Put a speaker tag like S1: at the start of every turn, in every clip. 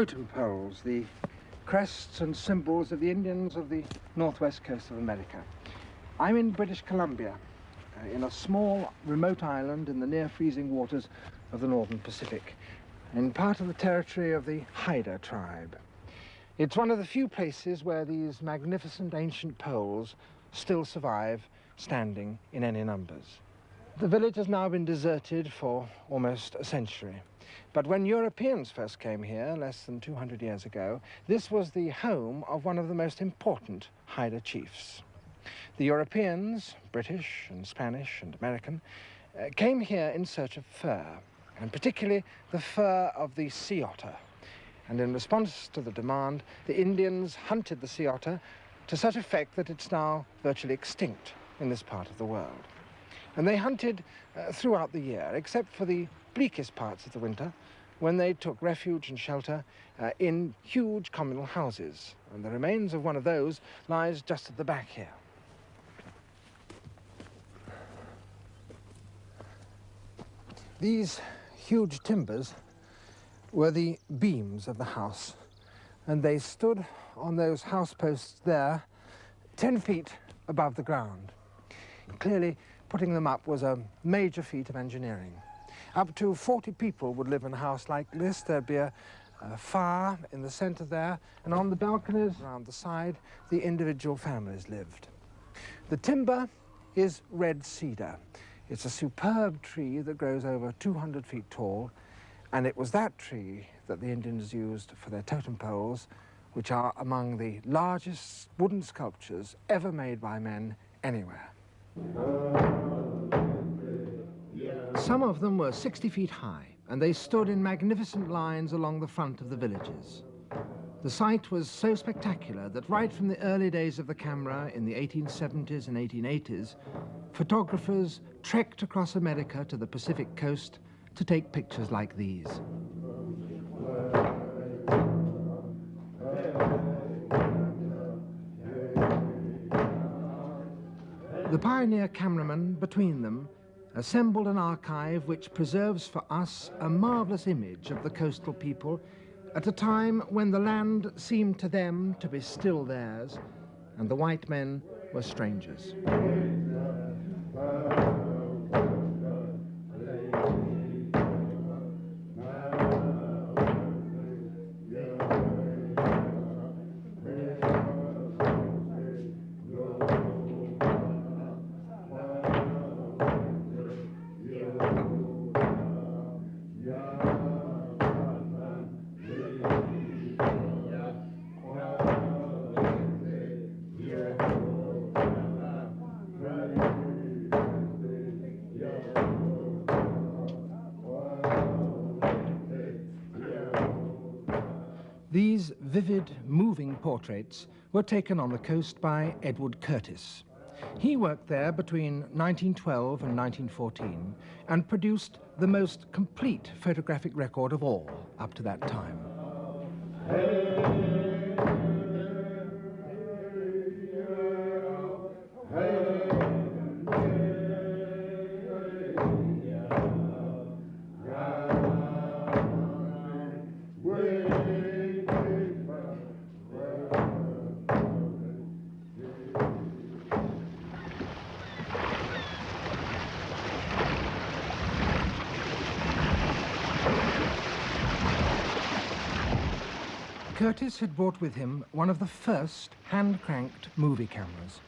S1: totem poles, the crests and symbols of the Indians of the northwest coast of America. I'm in British Columbia, in a small remote island in the near freezing waters of the northern Pacific, in part of the territory of the Haida tribe. It's one of the few places where these magnificent ancient poles still survive, standing in any numbers. The village has now been deserted for almost a century. But when Europeans first came here, less than 200 years ago, this was the home of one of the most important Haida chiefs. The Europeans, British and Spanish and American, came here in search of fur, and particularly the fur of the sea otter. And in response to the demand, the Indians hunted the sea otter to such effect that it's now virtually extinct in this part of the world. And they hunted throughout the year, except for the bleakest parts of the winter, when they took refuge and shelter in huge communal houses. And the remains of one of those lies just at the back here. These huge timbers were the beams of the house, and they stood on those house posts there, 10 feet above the ground. Clearly, putting them up was a major feat of engineering. Up to 40 people would live in a house like this. There'd be a fire in the center there, and on the balconies around the side, the individual families lived. The timber is red cedar. It's a superb tree that grows over 200 feet tall, and it was that tree that the Indians used for their totem poles, which are among the largest wooden sculptures ever made by men anywhere. Some of them were 60 feet high, and they stood in magnificent lines along the front of the villages. The sight was so spectacular that right from the early days of the camera in the 1870s and 1880s, photographers trekked across America to the Pacific coast to take pictures like these. The pioneer cameraman between them assembled an archive which preserves for us a marvelous image of the coastal people at a time when the land seemed to them to be still theirs and the white men were strangers. These vivid, moving portraits were taken on the coast by Edward Curtis. He worked there between 1912 and 1914 and produced the most complete photographic record of all up to that time. Curtis had brought with him one of the first hand-cranked movie cameras.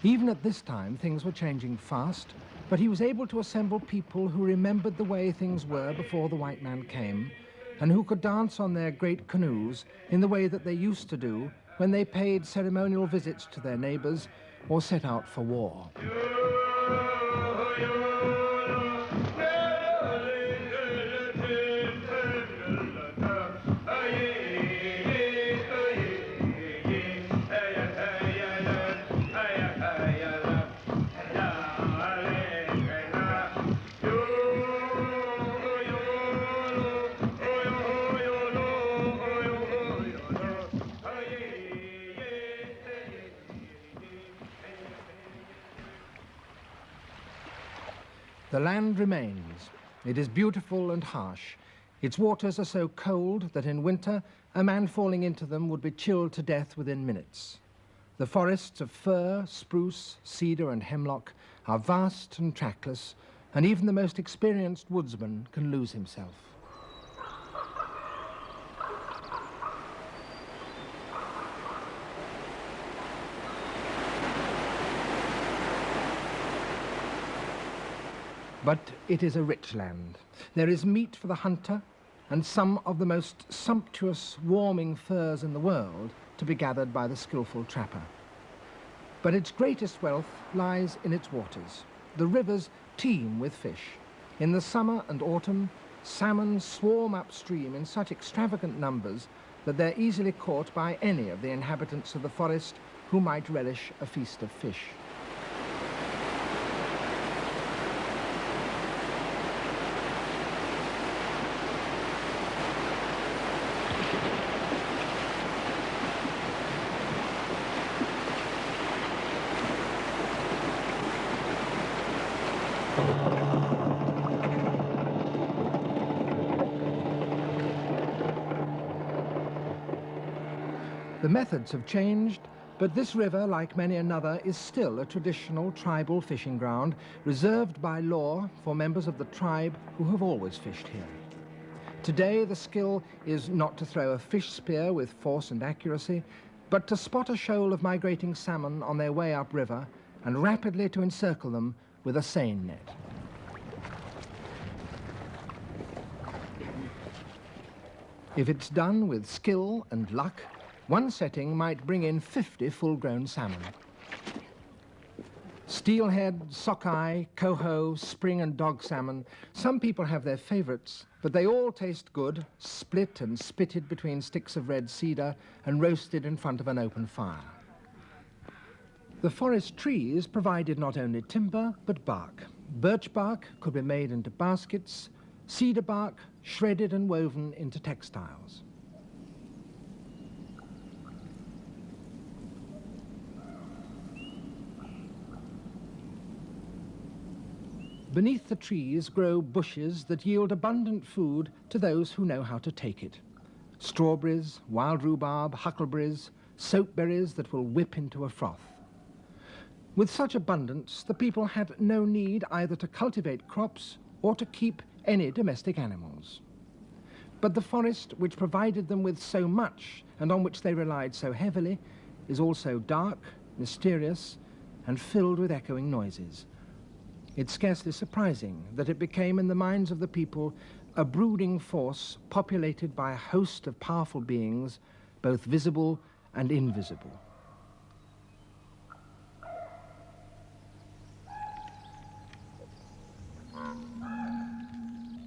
S1: Even at this time, things were changing fast, but he was able to assemble people who remembered the way things were before the white man came, and who could dance on their great canoes in the way that they used to do when they paid ceremonial visits to their neighbors or set out for war. The land remains. It is beautiful and harsh, Its waters are so cold that in winter a man falling into them would be chilled to death within minutes. The forests of fir, spruce, cedar and hemlock are vast and trackless, and even the most experienced woodsman can lose himself. But it is a rich land. There is meat for the hunter and some of the most sumptuous warming furs in the world to be gathered by the skillful trapper. But its greatest wealth lies in its waters. The rivers teem with fish. In the summer and autumn, salmon swarm upstream in such extravagant numbers that they're easily caught by any of the inhabitants of the forest who might relish a feast of fish. The methods have changed, but this river, like many another, is still a traditional tribal fishing ground reserved by law for members of the tribe who have always fished here. Today, the skill is not to throw a fish spear with force and accuracy, but to spot a shoal of migrating salmon on their way upriver and rapidly to encircle them with a seine net. If it's done with skill and luck, one setting might bring in 50 full-grown salmon. Steelhead, sockeye, coho, spring and dog salmon. Some people have their favorites, but they all taste good, split and spitted between sticks of red cedar and roasted in front of an open fire. The forest trees provided not only timber, but bark. Birch bark could be made into baskets, cedar bark shredded and woven into textiles. Beneath the trees grow bushes that yield abundant food to those who know how to take it. Strawberries, wild rhubarb, huckleberries, soapberries that will whip into a froth. With such abundance, the people had no need either to cultivate crops or to keep any domestic animals. But the forest, which provided them with so much and on which they relied so heavily, is also dark, mysterious, and filled with echoing noises. It's scarcely surprising that it became in the minds of the people a brooding force populated by a host of powerful beings, both visible and invisible.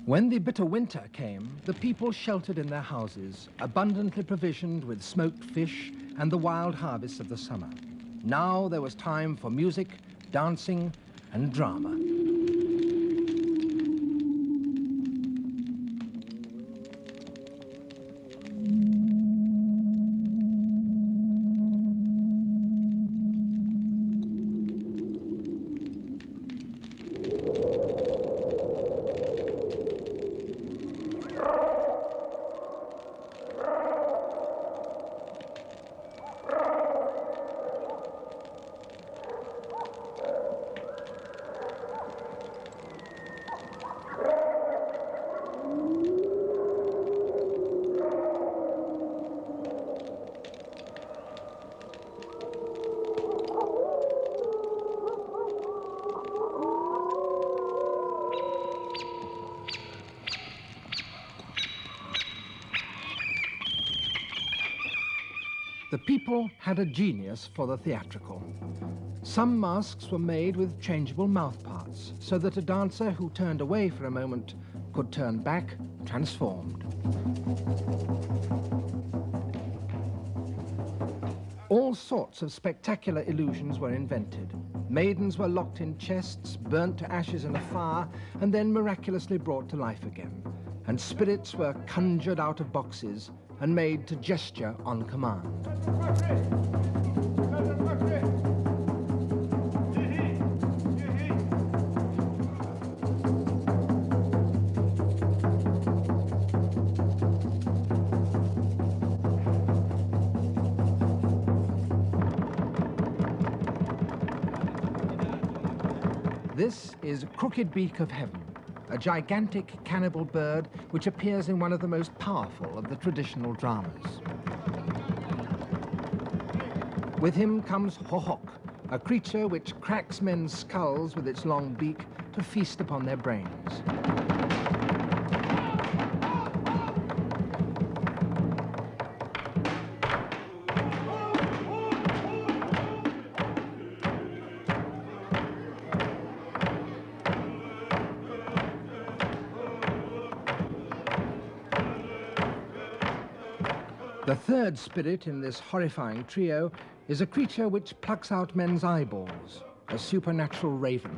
S1: When the bitter winter came, the people sheltered in their houses, abundantly provisioned with smoked fish and the wild harvests of the summer. Now there was time for music, dancing, and drama. The people had a genius for the theatrical. Some masks were made with changeable mouthparts, so that a dancer who turned away for a moment could turn back transformed. All sorts of spectacular illusions were invented. Maidens were locked in chests, burnt to ashes in a fire, and then miraculously brought to life again. And spirits were conjured out of boxes and made to gesture on command. This is Crooked Beak of Heaven, a gigantic cannibal bird which appears in one of the most powerful of the traditional dramas. With him comes Hohok, a creature which cracks men's skulls with its long beak to feast upon their brains. The third spirit in this horrifying trio is a creature which plucks out men's eyeballs, a supernatural raven.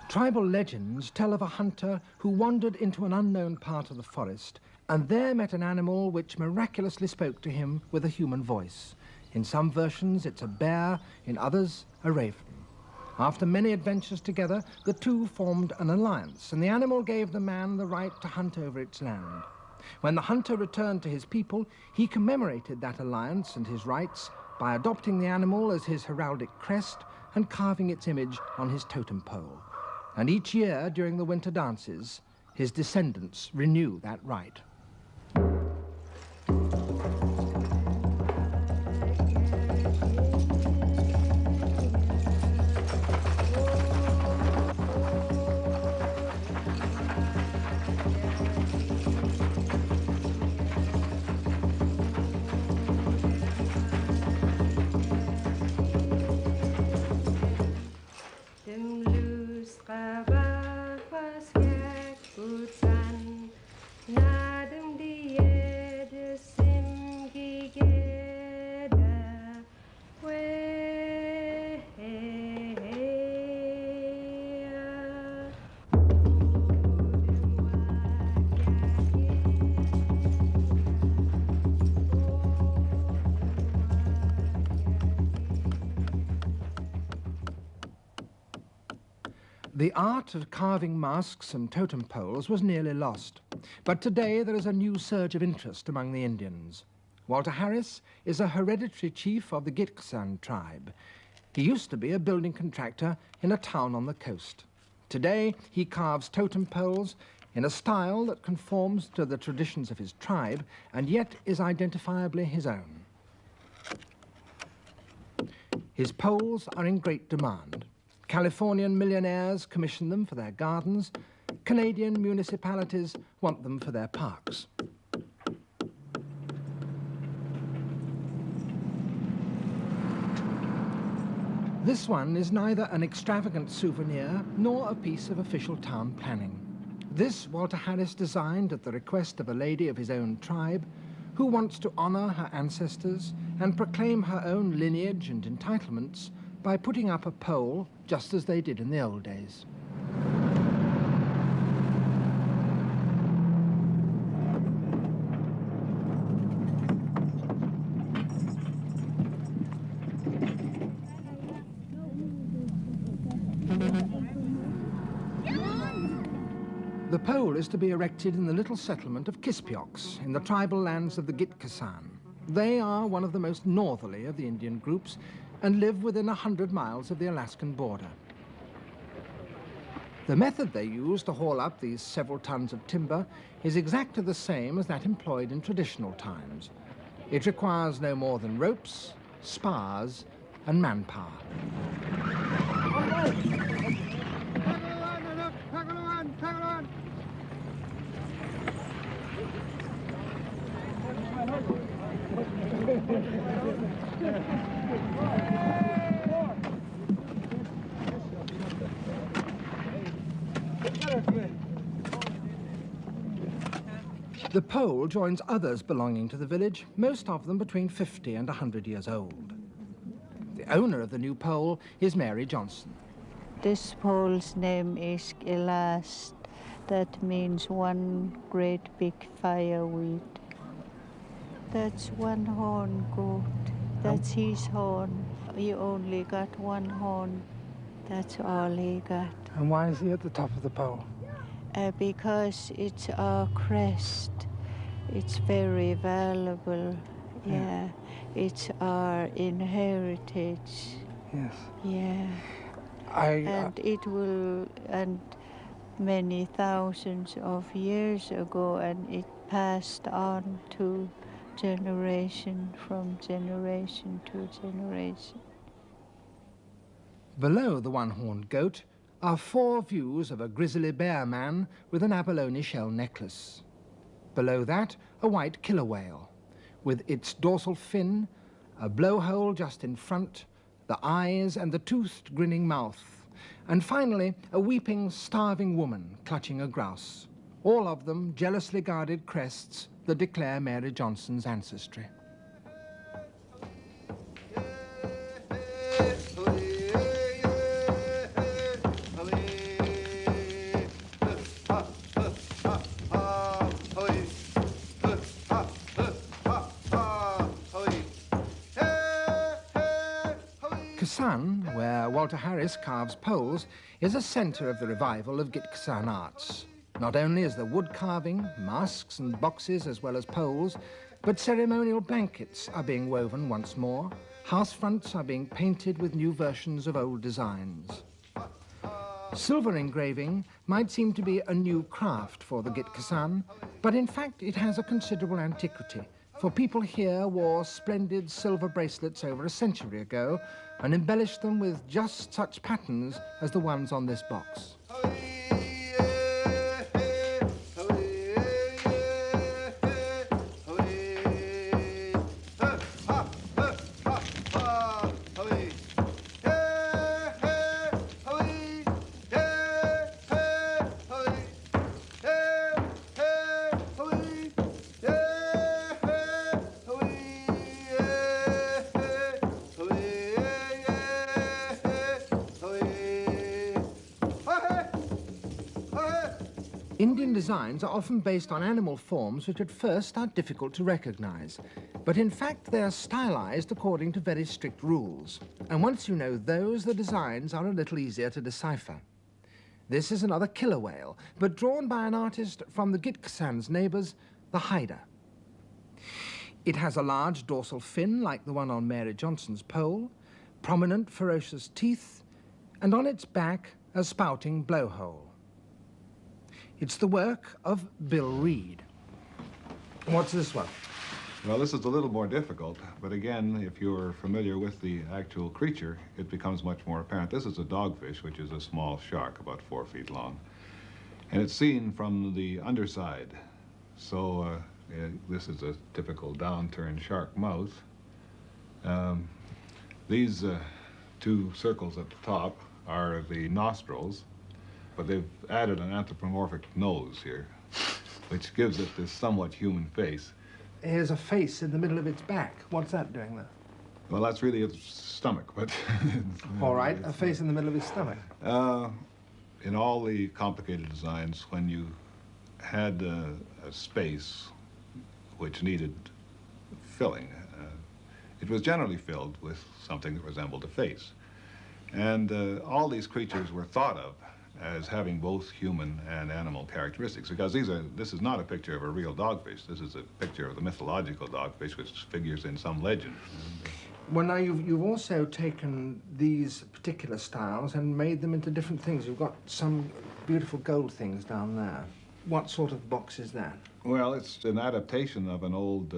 S1: Tribal legends tell of a hunter who wandered into an unknown part of the forest and there met an animal which miraculously spoke to him with a human voice. In some versions it's a bear, in others a raven. After many adventures together, the two formed an alliance, and the animal gave the man the right to hunt over its land. When the hunter returned to his people, he commemorated that alliance and his rights by adopting the animal as his heraldic crest and carving its image on his totem pole. And each year during the winter dances, his descendants renew that right. The art of carving masks and totem poles was nearly lost, but today there is a new surge of interest among the Indians. Walter Harris is a hereditary chief of the Gitxsan tribe. He used to be a building contractor in a town on the coast. Today he carves totem poles in a style that conforms to the traditions of his tribe and yet is identifiably his own. His poles are in great demand. Californian millionaires commission them for their gardens. Canadian municipalities want them for their parks. This one is neither an extravagant souvenir nor a piece of official town planning. This Walter Harris designed at the request of a lady of his own tribe who wants to honor her ancestors and proclaim her own lineage and entitlements by putting up a pole just as they did in the old days. The pole is to be erected in the little settlement of Kispioks in the tribal lands of the Gitxsan. They are one of the most northerly of the Indian groups and live within 100 miles of the Alaskan border. The method they use to haul up these several tons of timber is exactly the same as that employed in traditional times. It requires no more than ropes, spars, and manpower. The pole joins others belonging to the village, most of them between 50 and 100 years old. The owner of the new pole is Mary Johnson.
S2: This pole's name is Elast. That means one great big fireweed. That's one horn goat. That's his horn. he only got one horn. That's all he got.
S1: And why is he at the top of the pole?
S2: Because it's our crest. It's very valuable. Yeah. It's our inheritance.
S1: Yes.
S2: Yeah. And it will, and many thousands of years ago, and it passed on to generation from generation to generation.
S1: Below the one-horned goat are 4 views of a grizzly bear man with an abalone shell necklace. Below that, a white killer whale, with its dorsal fin, a blowhole just in front, the eyes and the toothed grinning mouth, and finally a weeping, starving woman clutching a grouse, all of them jealously guarded crests that declare Mary Johnson's ancestry. Kasan, where Walter Harris carves poles, is a centre of the revival of Git Kasan arts. Not only is there wood carving, masks and boxes as well as poles, but ceremonial blankets are being woven once more. House fronts are being painted with new versions of old designs. Silver engraving might seem to be a new craft for the Git Kasan, but in fact it has a considerable antiquity, for people here wore splendid silver bracelets over a century ago and embellished them with just such patterns as the ones on this box. Indian designs are often based on animal forms which at first are difficult to recognize, but in fact they are stylized according to very strict rules. And once you know those, the designs are a little easier to decipher. This is another killer whale, but drawn by an artist from the Git Kasan's neighbors, the Haida. It has a large dorsal fin like the one on Mary Johnson's pole, prominent ferocious teeth, and on its back a spouting blowhole. It's the work of Bill Reed. What's this one?
S3: Well, this is a little more difficult, but again, if you're familiar with the actual creature, it becomes much more apparent. This is a dogfish, which is a small shark, about 4 feet long. And it's seen from the underside. So this is a typical downturned shark mouth. These 2 circles at the top are the nostrils, but they've added an anthropomorphic nose here, which gives it this somewhat human face.
S1: Here's a face in the middle of its back. What's that doing there?
S3: Well, that's really its stomach, but...
S1: All right, a face in the middle of his stomach.
S3: In all the complicated designs, when you had a space which needed filling, it was generally filled with something that resembled a face. And all these creatures were thought of as having both human and animal characteristics, because this is not a picture of a real dogfish. This is a picture of the mythological dogfish, which figures in some legend.
S1: Well, now you've also taken these particular styles and made them into different things. You've got some beautiful gold things down there. What sort of box is that?
S3: Well, it's an adaptation of an old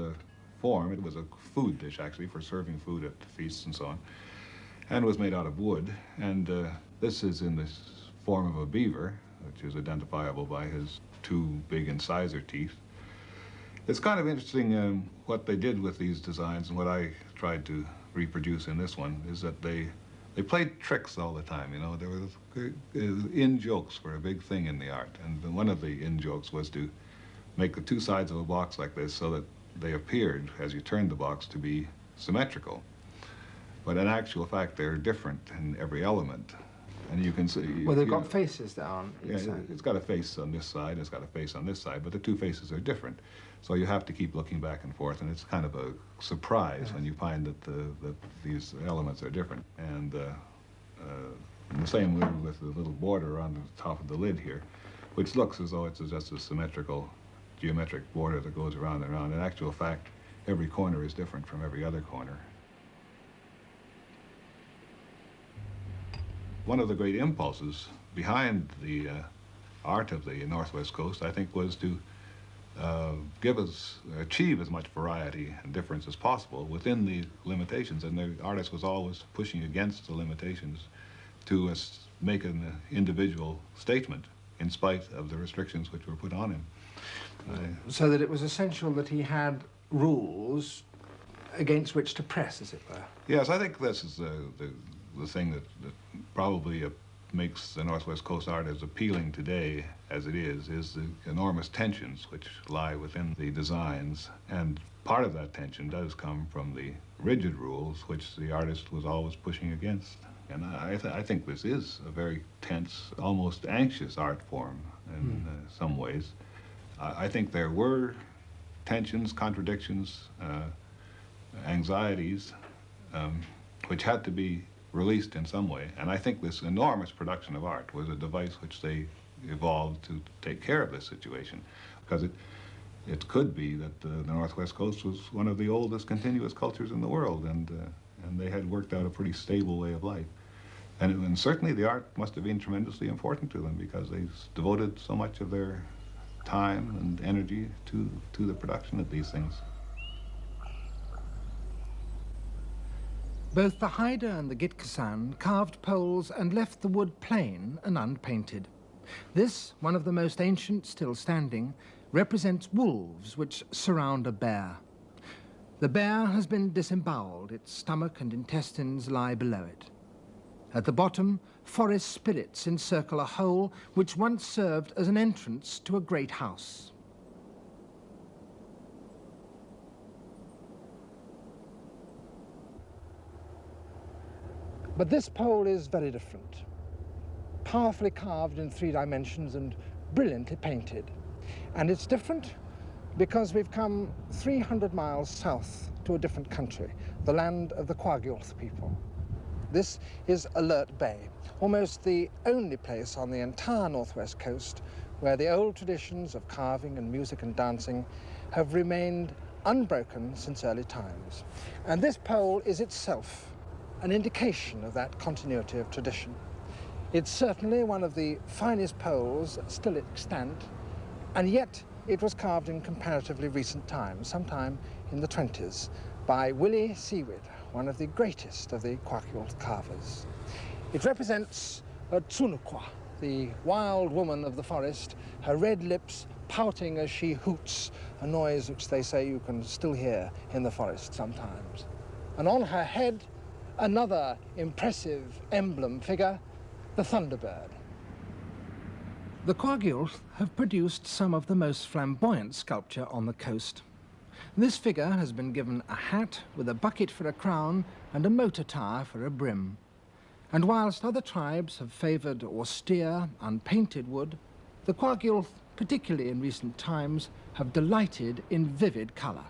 S3: form. It was a food dish, actually, for serving food at feasts and so on, and was made out of wood. And this is in this form of a beaver, which is identifiable by his 2 big incisor teeth. It's kind of interesting what they did with these designs, and what I tried to reproduce in this one is that they played tricks all the time. You know, there was in-jokes were a big thing in the art, and one of the in-jokes was to make the 2 sides of a box like this so that they appeared, as you turned the box, to be symmetrical. But in actual fact, they're different in every element. And you can see...
S1: Well, they've got faces there on each
S3: Yeah,
S1: side.
S3: it's got a face on this side, it's got a face on this side, but the two faces are different. So you have to keep looking back and forth, and it's kind of a surprise when you find that these elements are different. And in the same way with the little border on the top of the lid here, which looks as though it's just a symmetrical, geometric border that goes around and around. In actual fact, every corner is different from every other corner. One of the great impulses behind the art of the Northwest Coast, I think, was to achieve as much variety and difference as possible within the limitations. And the artist was always pushing against the limitations to make an individual statement in spite of the restrictions which were put on him.
S1: So that it was essential that he had rules against which to press, as it were.
S3: Yes, I think this is the thing that probably makes the Northwest Coast art as appealing today as it is the enormous tensions which lie within the designs. And part of that tension does come from the rigid rules which the artist was always pushing against. And I think this is a very tense, almost anxious art form in some ways. I think there were tensions, contradictions, anxieties, which had to be released in some way. And I think this enormous production of art was a device which they evolved to take care of this situation. Because it could be that the Northwest Coast was one of the oldest continuous cultures in the world, and they had worked out a pretty stable way of life. And certainly the art must have been tremendously important to them, because they devoted so much of their time and energy to the production of these things.
S1: Both the Haida and the Gitkasan carved poles and left the wood plain and unpainted. This, one of the most ancient still standing, represents wolves which surround a bear. The bear has been disemboweled, its stomach and intestines lie below it. At the bottom, forest spirits encircle a hole which once served as an entrance to a great house. But this pole is very different. Powerfully carved in 3 dimensions and brilliantly painted. And it's different because we've come 300 miles south to a different country, the land of the Kwakiutl people. This is Alert Bay, almost the only place on the entire Northwest Coast where the old traditions of carving and music and dancing have remained unbroken since early times. And this pole is itself an indication of that continuity of tradition. It's certainly one of the finest poles still extant, and yet it was carved in comparatively recent times, sometime in the 20s, by Willie Seawood, one of the greatest of the Kwakiutl carvers. It represents a Tsunukwa, the wild woman of the forest, her red lips pouting as she hoots, a noise which they say you can still hear in the forest sometimes. And on her head, another impressive emblem figure, the Thunderbird. The Kwakiutl have produced some of the most flamboyant sculpture on the coast. This figure has been given a hat with a bucket for a crown and a motor tire for a brim. And whilst other tribes have favoured austere, unpainted wood, the Kwakiutl, particularly in recent times, have delighted in vivid colour.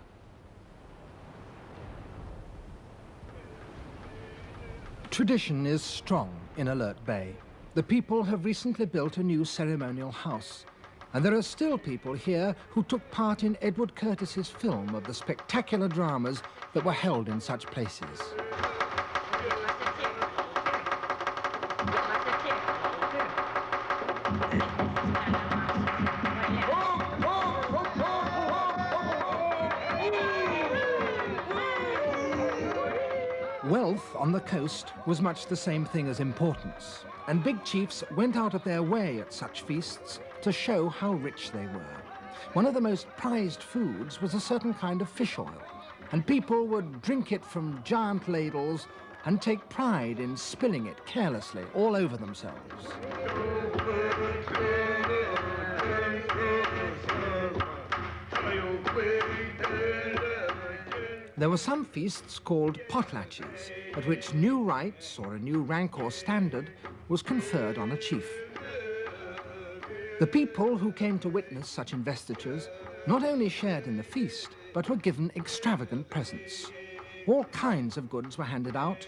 S1: Tradition is strong in Alert Bay. The people have recently built a new ceremonial house, and there are still people here who took part in Edward Curtis's film of the spectacular dramas that were held in such places. Wealth on the coast was much the same thing as importance, and big chiefs went out of their way at such feasts to show how rich they were. One of the most prized foods was a certain kind of fish oil, and people would drink it from giant ladles and take pride in spilling it carelessly all over themselves. There were some feasts called potlatches, at which new rights or a new rank or standard was conferred on a chief. The people who came to witness such investitures not only shared in the feast, but were given extravagant presents. All kinds of goods were handed out: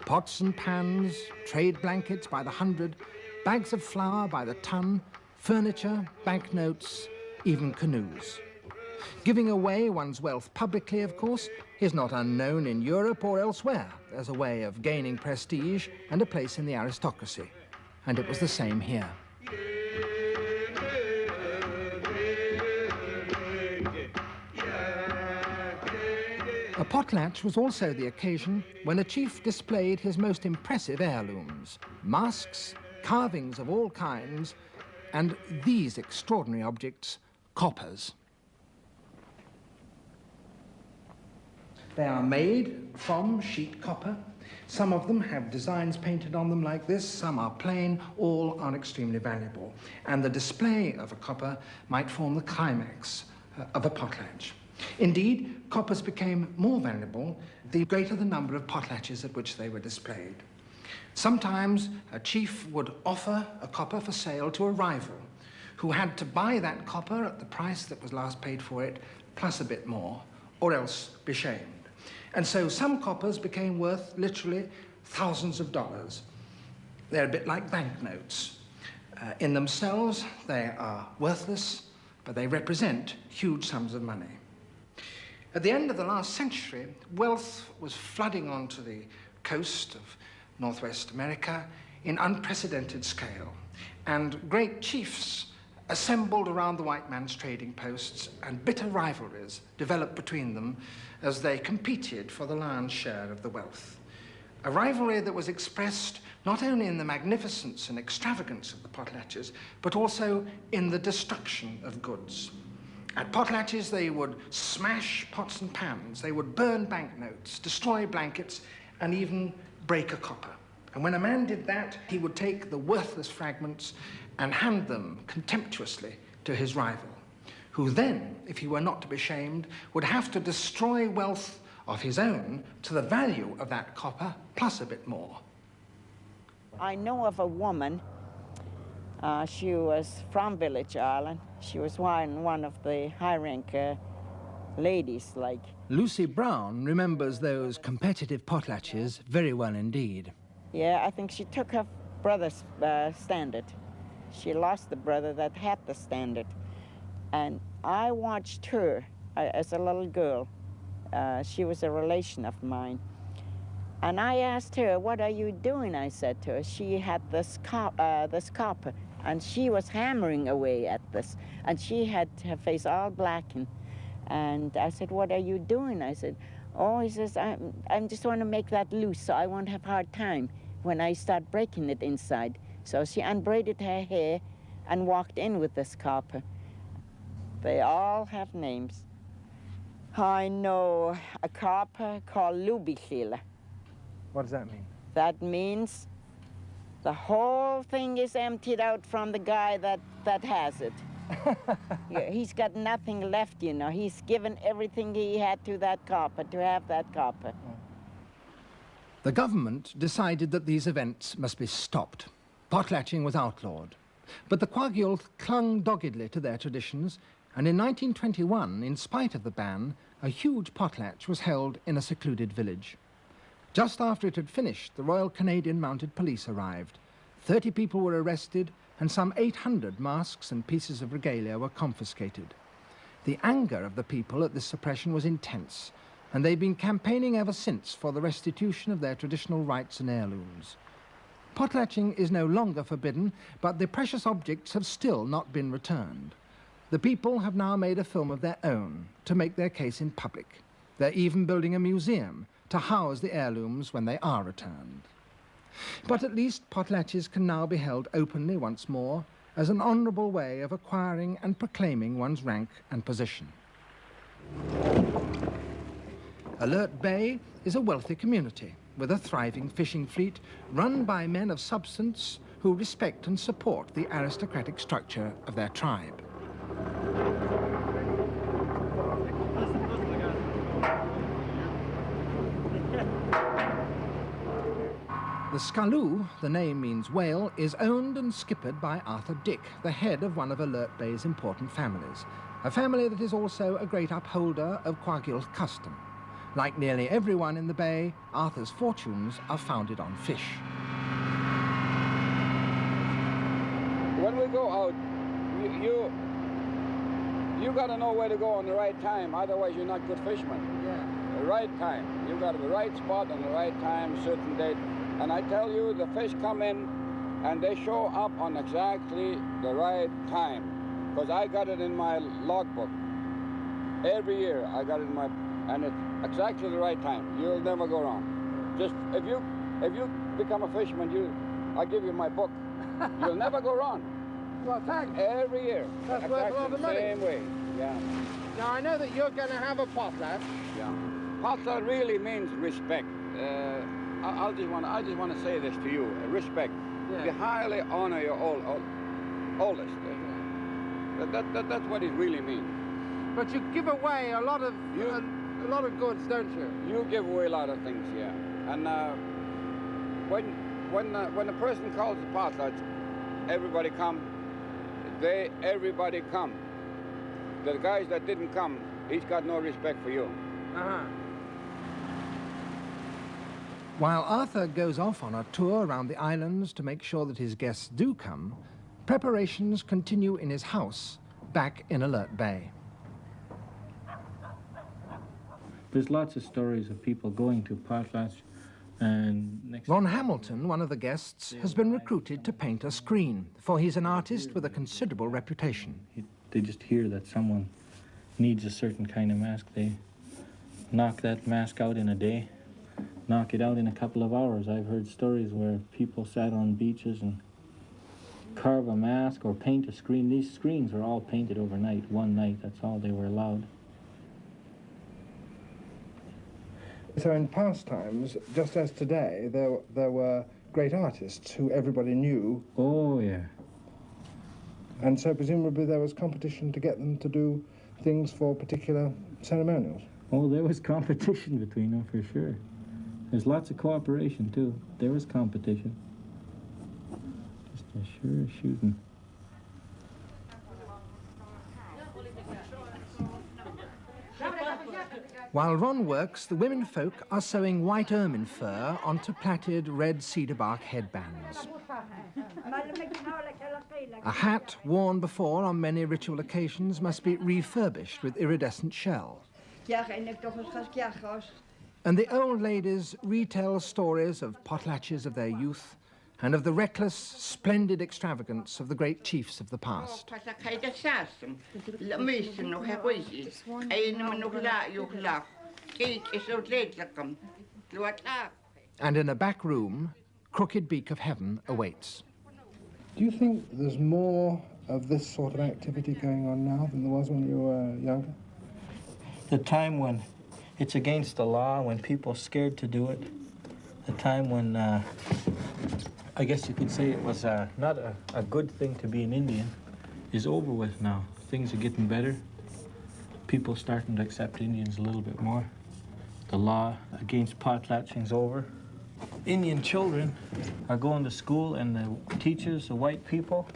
S1: pots and pans, trade blankets by the hundred, bags of flour by the ton, furniture, banknotes, even canoes. Giving away one's wealth publicly, of course, is not unknown in Europe or elsewhere as a way of gaining prestige and a place in the aristocracy. And it was the same here. A potlatch was also the occasion when a chief displayed his most impressive heirlooms: masks, carvings of all kinds, and these extraordinary objects, coppers. They are made from sheet copper. Some of them have designs painted on them like this, some are plain, all are extremely valuable. And the display of a copper might form the climax of a potlatch. Indeed, coppers became more valuable the greater the number of potlatches at which they were displayed. Sometimes a chief would offer a copper for sale to a rival who had to buy that copper at the price that was last paid for it, plus a bit more, or else be shamed. And so some coppers became worth literally thousands of dollars. They're a bit like banknotes. In themselves, they are worthless, but they represent huge sums of money. At the end of the last century, wealth was flooding onto the coast of Northwest America in unprecedented scale, and great chiefs assembled around the white man's trading posts, and bitter rivalries developed between them as they competed for the lion's share of the wealth. A rivalry that was expressed not only in the magnificence and extravagance of the potlatches, but also in the destruction of goods. At potlatches, they would smash pots and pans, they would burn banknotes, destroy blankets, and even break a copper. And when a man did that, he would take the worthless fragments and hand them contemptuously to his rival, who then, if he were not to be shamed, would have to destroy wealth of his own to the value of that copper, plus a bit more.
S4: I know of a woman, she was from Village Island. She was one of the high-rank ladies, like.
S1: Lucy Brown remembers those competitive potlatches very well indeed.
S4: Yeah, I think she took her brother's standard. She lost the brother that had the standard. And I watched her as a little girl. She was a relation of mine. And I asked her, "What are you doing?" I said to her. She had this copper, and she was hammering away at this. And she had her face all blackened. And I said, "What are you doing?" I said, "Oh," he says, I just want to make that loose so I won't have a hard time when I start breaking it inside." So she unbraided her hair and walked in with this copper. They all have names. I know a copper called Lubichila.
S1: What does that mean?
S4: That means the whole thing is emptied out from the guy that has it. Yeah, he's got nothing left, you know. He's given everything he had to that copper, to have that copper.
S1: The government decided that these events must be stopped. Potlatching was outlawed. But the Kwakiutl clung doggedly to their traditions, and in 1921, in spite of the ban, a huge potlatch was held in a secluded village. Just after it had finished, the Royal Canadian Mounted Police arrived. 30 people were arrested, and some 800 masks and pieces of regalia were confiscated. The anger of the people at this suppression was intense, and they've been campaigning ever since for the restitution of their traditional rights and heirlooms. Potlatching is no longer forbidden, but the precious objects have still not been returned. The people have now made a film of their own to make their case in public. They're even building a museum to house the heirlooms when they are returned. But at least potlatches can now be held openly once more as an honourable way of acquiring and proclaiming one's rank and position. Alert Bay is a wealthy community with a thriving fishing fleet run by men of substance who respect and support the aristocratic structure of their tribe. The Scaloo, the name means whale, is owned and skippered by Arthur Dick, the head of one of Alert Bay's important families, a family that is also a great upholder of Kwagyl's custom. Like nearly everyone in the bay, Arthur's fortunes are founded on fish.
S5: When we go out, you got to know where to go on the right time, otherwise you're not good fisherman.
S1: Yeah.
S5: The right time. You got to be right spot on the right time, certain date. And I tell you, the fish come in and they show up on exactly the right time. Because I got it in my logbook. Every year I got it in my, and it's exactly the right time. You'll never go wrong. Just, if you become a fisherman, I give you my book. You'll never go wrong.
S1: Well, thanks.
S5: Every year.
S1: That's worth a lot of money.
S5: Same way, yeah.
S1: Now, I know that you're going to have a potlatch.
S5: Yeah. Potlatch really means respect. I just want to say this to you, respect.
S1: Yeah.
S5: You highly honor your oldest. That's what it really means.
S1: But you give away a lot of goods, don't you?
S5: You give away a lot of things, yeah. And when a person calls the potlatch, everybody come. Everybody come. The guys that didn't come, he's got no respect for you.
S1: Uh-huh. While Arthur goes off on a tour around the islands to make sure that his guests do come, preparations continue in his house back in Alert Bay.
S6: There's lots of stories of people going to potlatch, and
S1: Ron Hamilton, one of the guests, has been recruited to paint a screen, for he's an artist with a considerable reputation.
S6: They just hear that someone needs a certain kind of mask. They knock that mask out in a day, knock it out in a couple of hours. I've heard stories where people sat on beaches and carve a mask or paint a screen. These screens were all painted overnight, one night. That's all they were allowed.
S1: So in past times, just as today, there were great artists who everybody knew.
S6: Oh, yeah.
S1: And so presumably there was competition to get them to do things for particular ceremonials.
S6: Oh, there was competition between them, for sure. There's lots of cooperation, too. There was competition. Just a sure shooting.
S1: While Ron works, the women folk are sewing white ermine fur onto plaited red cedar bark headbands. A hat worn before on many ritual occasions must be refurbished with iridescent shell. And the old ladies retell stories of potlatches of their youth and of the reckless, splendid extravagance of the great chiefs of the past. And in a back room, crooked Beak of Heaven awaits. Do you think there's more of this sort of activity going on now than there was when you were younger?
S6: The time when it's against the law, when people are scared to do it, the time when I guess you could say it was not a good thing to be an Indian, is over with now. Things are getting better. People starting to accept Indians a little bit more. The law against potlatching's over. Indian children are going to school, and the teachers, the white people,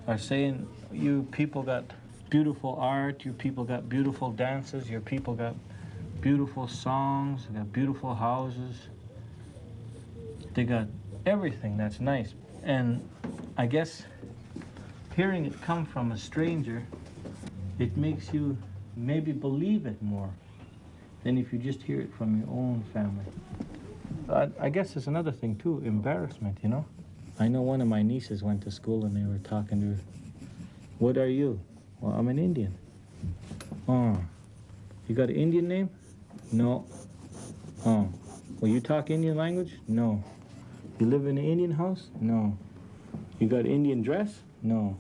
S6: are saying, you people got beautiful art, you people got beautiful dances, your people got beautiful songs, they got beautiful houses. They got everything that's nice. And I guess hearing it come from a stranger, it makes you maybe believe it more than if you just hear it from your own family. I guess there's another thing too, embarrassment, you know? I know one of my nieces went to school and they were talking to her. What are you? Well, I'm an Indian. Oh, you got an Indian name? No. Oh, well, you talk Indian language? No. You live in an Indian house? No. You got Indian dress? No.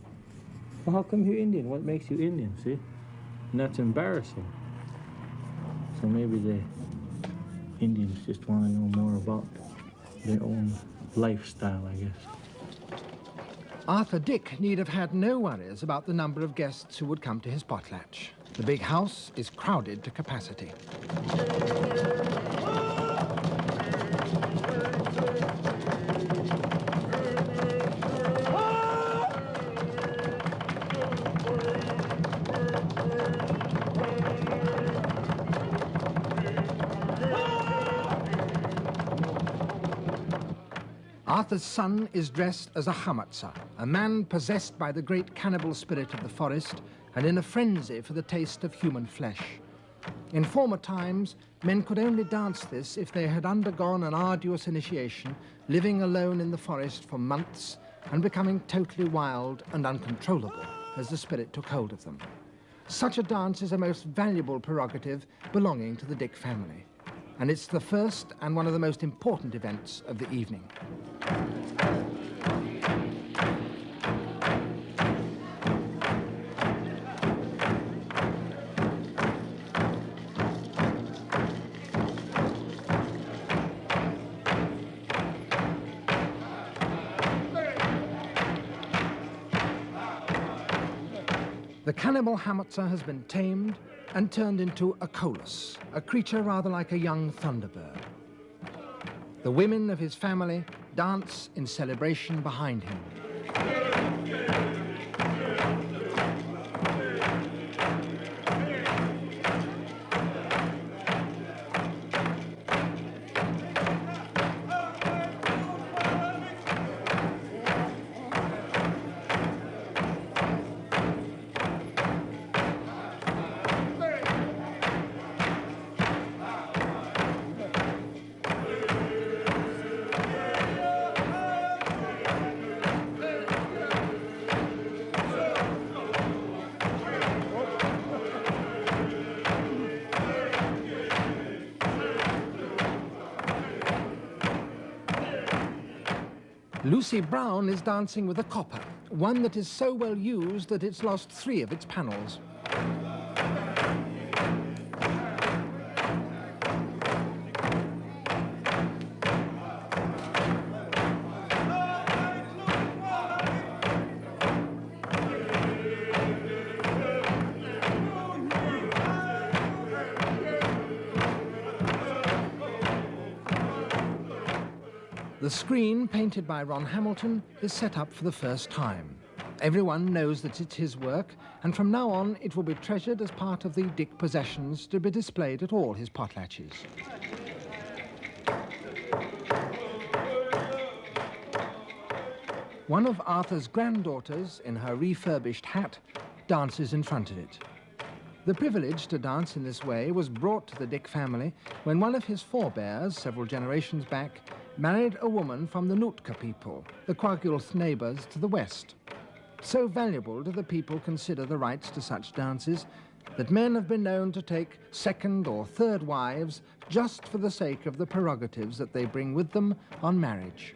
S6: Well, how come you're Indian? What makes you Indian, see? And that's embarrassing. So maybe the Indians just want to know more about their own lifestyle, I guess.
S1: Arthur Dick need have had no worries about the number of guests who would come to his potlatch. The big house is crowded to capacity. Arthur's son is dressed as a Hamatsa, a man possessed by the great cannibal spirit of the forest and in a frenzy for the taste of human flesh. In former times, men could only dance this if they had undergone an arduous initiation, living alone in the forest for months and becoming totally wild and uncontrollable as the spirit took hold of them. Such a dance is a most valuable prerogative belonging to the Dick family, and it's the first and one of the most important events of the evening. The cannibal Hamatsa has been tamed and turned into a colus, a creature rather like a young thunderbird. The women of his family dance in celebration behind him. Lucy Brown is dancing with a copper, one that is so well used that it's lost 3 of its panels. The screen, painted by Ron Hamilton, is set up for the first time. Everyone knows that it's his work, and from now on it will be treasured as part of the Dick possessions to be displayed at all his potlatches. One of Arthur's granddaughters, in her refurbished hat, dances in front of it. The privilege to dance in this way was brought to the Dick family when one of his forebears, several generations back, married a woman from the Nootka people, the Kwagulth neighbors to the west. So valuable do the people consider the rights to such dances that men have been known to take 2nd or 3rd wives just for the sake of the prerogatives that they bring with them on marriage.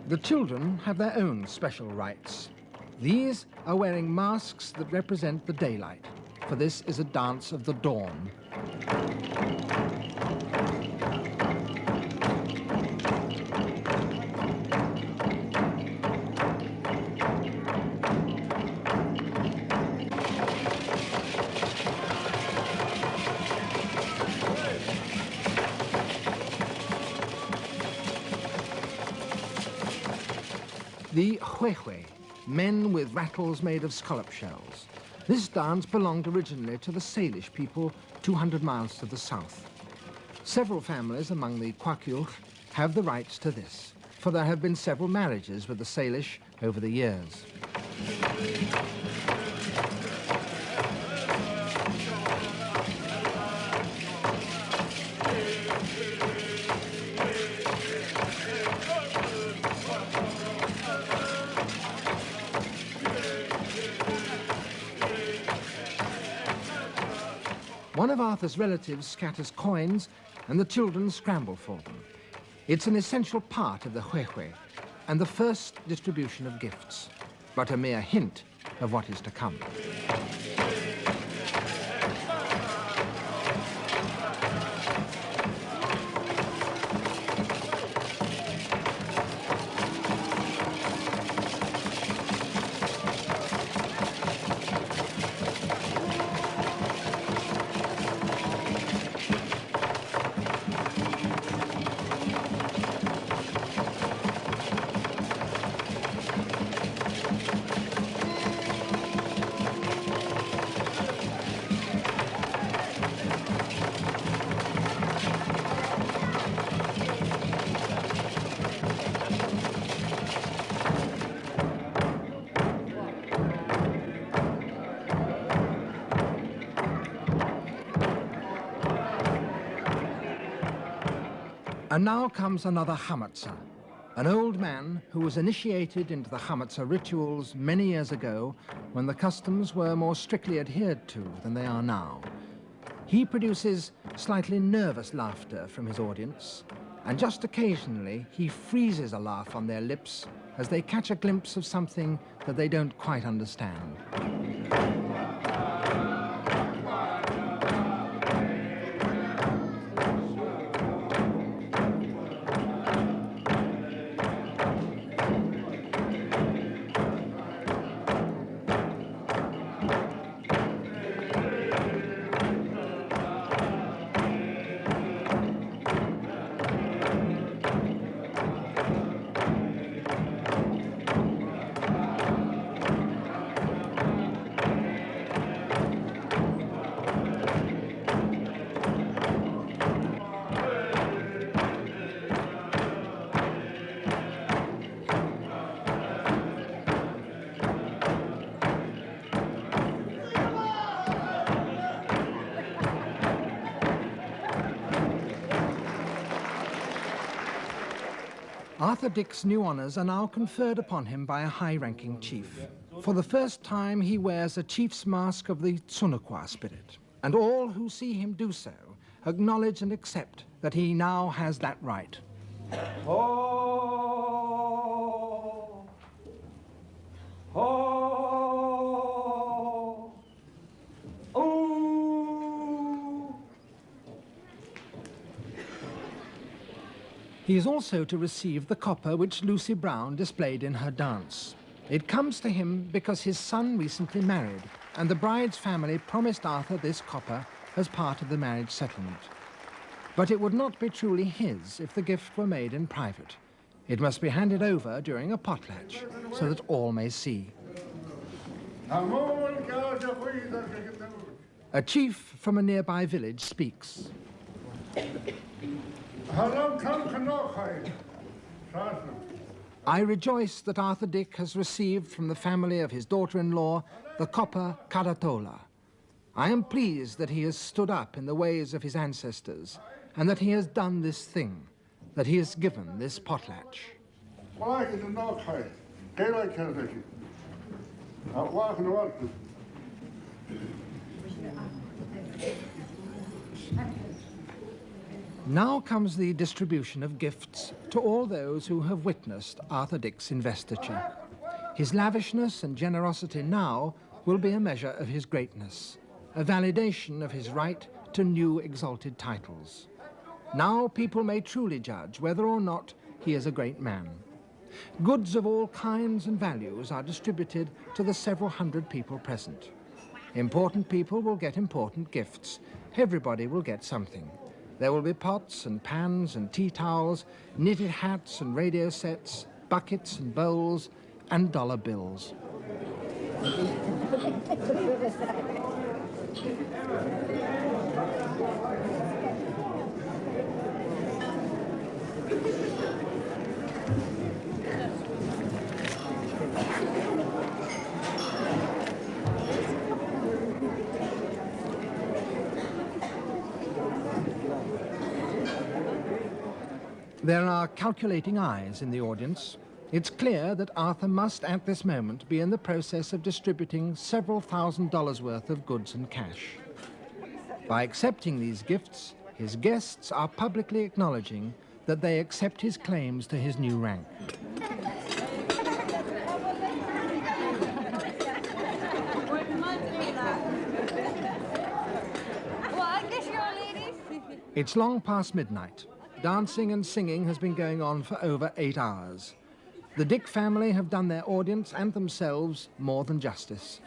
S1: The children have their own special rights. These are wearing masks that represent the daylight, for this is a dance of the dawn. The huehue, men with rattles made of scallop shells. This dance belonged originally to the Salish people 200 miles to the south. Several families among the Kwagulth have the rights to this, for there have been several marriages with the Salish over the years. One of Arthur's relatives scatters coins, and the children scramble for them. It's an essential part of the huehue, and the first distribution of gifts, but a mere hint of what is to come. And now comes another chametza, an old man who was initiated into the chametza rituals many years ago when the customs were more strictly adhered to than they are now. He produces slightly nervous laughter from his audience, and just occasionally he freezes a laugh on their lips as they catch a glimpse of something that they don't quite understand. Arthur Dick's new honours are now conferred upon him by a high-ranking chief. For the first time, he wears a chief's mask of the Tsunukwa spirit, and all who see him do so acknowledge and accept that he now has that right.
S7: Ho! Ho! Ooh!
S1: He is also to receive the copper which Lucy Brown displayed in her dance. It comes to him because his son recently married, and the bride's family promised Arthur this copper as part of the marriage settlement. But it would not be truly his if the gift were made in private. It must be handed over during a potlatch, so that all may see. A chief from a nearby village speaks. I rejoice that Arthur Dick has received from the family of his daughter-in-law the copper Karatola. I am pleased that he has stood up in the ways of his ancestors and that he has done this thing, that he has given this potlatch. Now comes the distribution of gifts to all those who have witnessed Arthur Dick's investiture. His lavishness and generosity now will be a measure of his greatness, a validation of his right to new exalted titles. Now people may truly judge whether or not he is a great man. Goods of all kinds and values are distributed to the several hundred people present. Important people will get important gifts. Everybody will get something. There will be pots and pans and tea towels, knitted hats and radio sets, buckets and bowls, and dollar bills. There are calculating eyes in the audience. It's clear that Arthur must at this moment be in the process of distributing several $1,000s worth of goods and cash. By accepting these gifts, his guests are publicly acknowledging that they accept his claims to his new rank. It's long past midnight. Dancing and singing has been going on for over 8 hours. The Dick family have done their audience and themselves more than justice.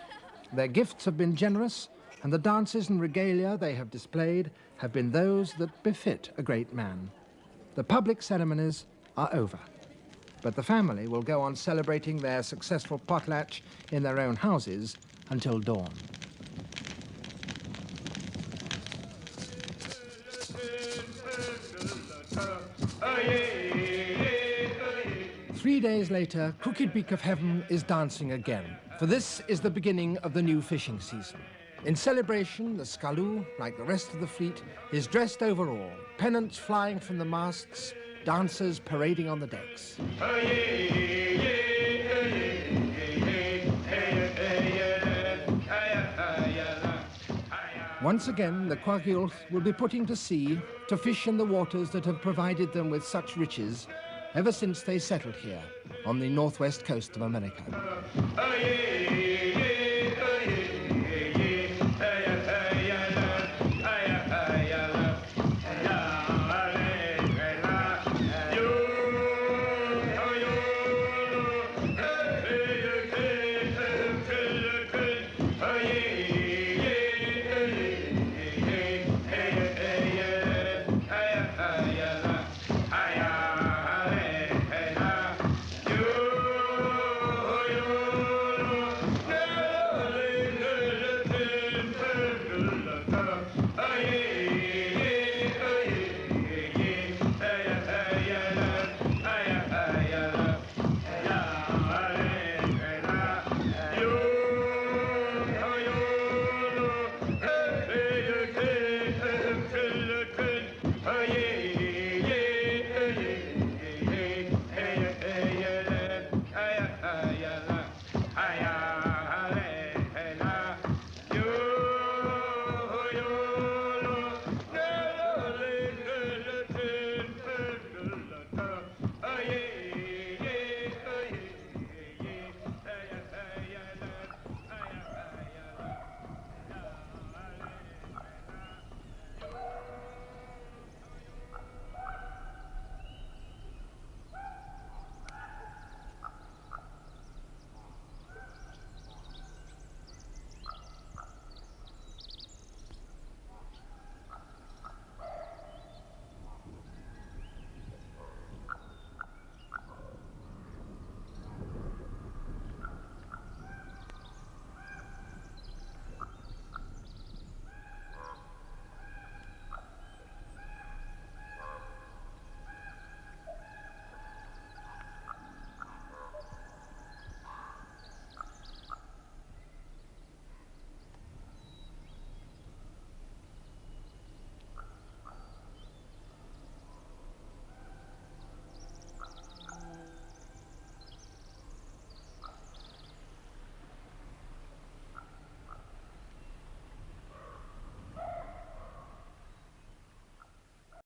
S1: Their gifts have been generous, and the dances and regalia they have displayed have been those that befit a great man. The public ceremonies are over, but the family will go on celebrating their successful potlatch in their own houses until dawn. Three days later, Crooked Beak of Heaven is dancing again, for this is the beginning of the new fishing season. In celebration, the Scaloo, like the rest of the fleet, is dressed overall, pennants flying from the masts, dancers parading on the decks. Once again, the Kwagylch will be putting to sea to fish in the waters that have provided them with such riches ever since they settled here on the northwest coast of America.